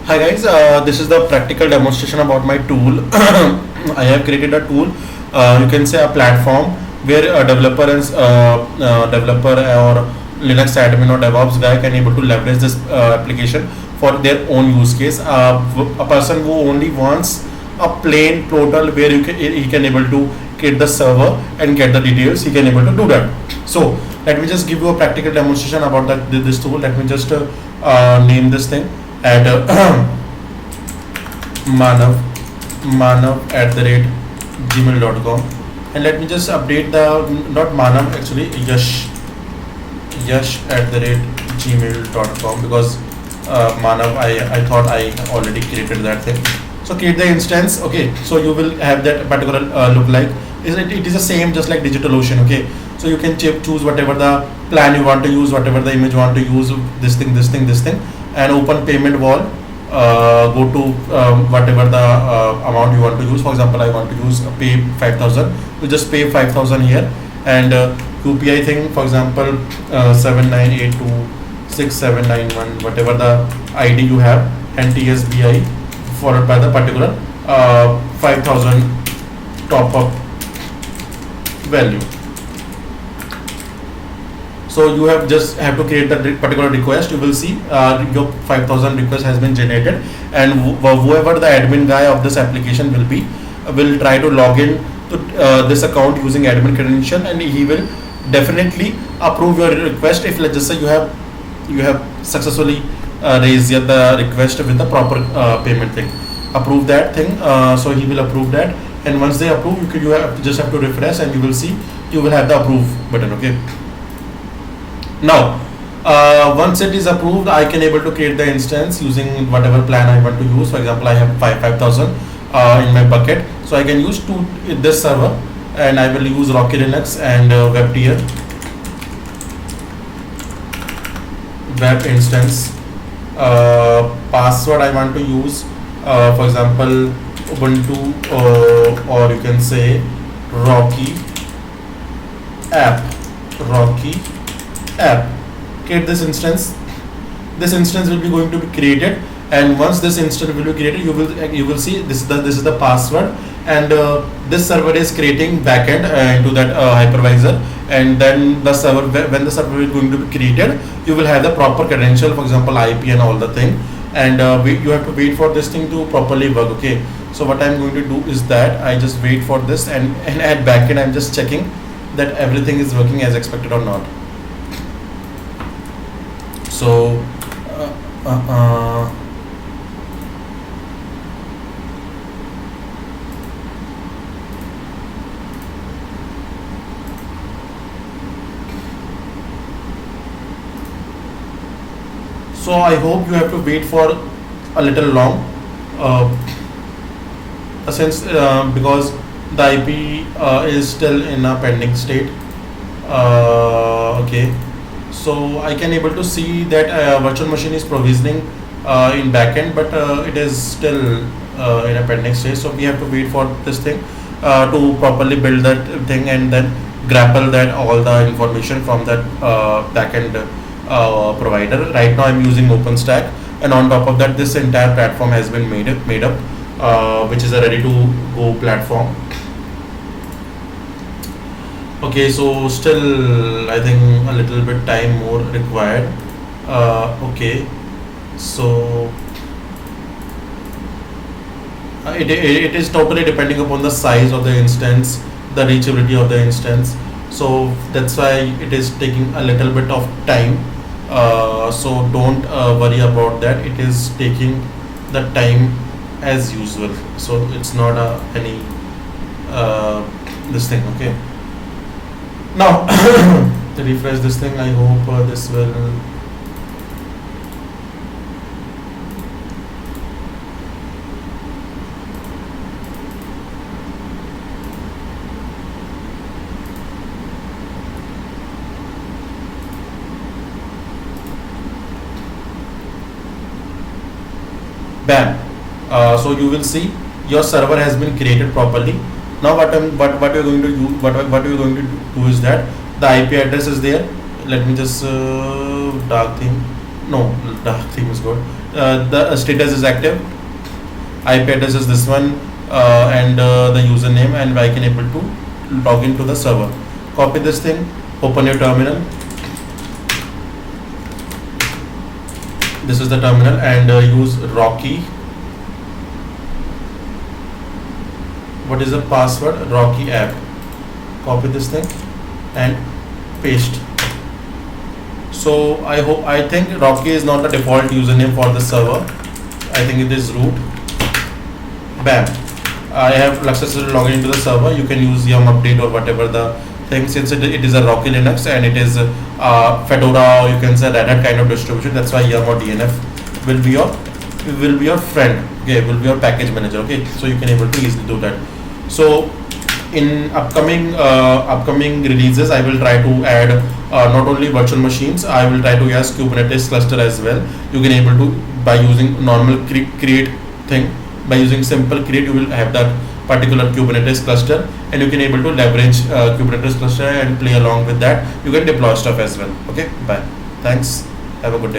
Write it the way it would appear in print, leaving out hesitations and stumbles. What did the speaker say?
Hi guys, this is the practical demonstration about my tool. I have created a tool, you can say a platform where a developer or Linux admin or DevOps guy can able to leverage this application for their own use case. A person who only wants a plain portal where he can able to create the server and get the details, he can able to do that. So let me just give you a practical demonstration about this tool. Let me just name this thing at manav@gmail.com, and let me just update the not manav, actually yash@gmail.com, because manav I thought I already created that thing. So create the instance. Okay, so you will have that particular look like it is the same just like DigitalOcean. Okay, so you can choose whatever the plan you want to use, whatever the image you want to use, this thing, and open payment wall. Go to whatever the amount you want to use. For example, I want to use pay 5,000. You just pay 5,000 here, and UPI thing, for example, 79826791, whatever the ID you have, and TSBI followed by the particular 5,000 top up value. So you have to create that particular request. You will see your 5,000 request has been generated, and whoever the admin guy of this application will try to log in to this account using admin credential, and he will definitely approve your request if, let's just say, you have successfully raised the request with the proper payment thing. Approve that thing. So he will approve that, and once they approve, you just have to refresh, and you will see you will have the approve button. Okay. Now, once it is approved, I can able to create the instance using whatever plan I want to use. For example, I have 5,000 in my bucket, so I can use this server, and I will use Rocky Linux and web tier web instance. Password I want to use, for example, Ubuntu, or you can say Rocky app. Create this instance. This instance will be going to be created, and once this instance will be created, you will see this is the password, and this server is creating backend into that hypervisor, and then the server, when the server is going to be created, you will have the proper credential, for example IP and all the thing, and you have to wait for this thing to properly work. Okay, so what I'm going to do is that I just wait for this, and at backend I'm just checking that everything is working as expected or not. So so I hope you have to wait for a little long, since because the IP is still in a pending state. Okay, so I can able to see that virtual machine is provisioning in backend, but it is still in a pending stage. So we have to wait for this thing to properly build that thing, and then grapple that all the information from that backend provider. Right now I'm using OpenStack, and on top of that, this entire platform has been made up, which is a ready to go platform. Okay, so still I think a little bit time more required. Okay, so it is totally depending upon the size of the instance, the reachability of the instance. So that's why it is taking a little bit of time. So don't worry about that. It is taking the time as usual. So it's not any this thing. Okay. Now to refresh this thing, I hope this will. Bam. So you will see your server has been created properly. Now what you're going to do, what you're going to do is that the IP address is there. Let me just dark theme. No, dark theme is good. The status is active, IP address is this one, and the username, and I can able to log into the server. Copy this thing, open your terminal. This is the terminal, and use Rocky. What is the password? Rocky app. Copy this thing and paste. So I think Rocky is not the default username for the server. I think it is root. Bam. I have successfully logged into the server. You can use yum update or whatever the thing, since it is a Rocky Linux and it is Fedora, or you can say Red Hat kind of distribution. That's why yum or DNF will be your friend. Okay, will be your package manager. Okay, so you can able to easily do that. So in upcoming releases, I will try to add not only virtual machines. I will try to use Kubernetes cluster as well. You can able to, by using normal create thing, by using simple create, you will have that particular Kubernetes cluster, and you can able to leverage Kubernetes cluster and play along with that. You can deploy stuff as well. Okay, bye. Thanks. Have a good day.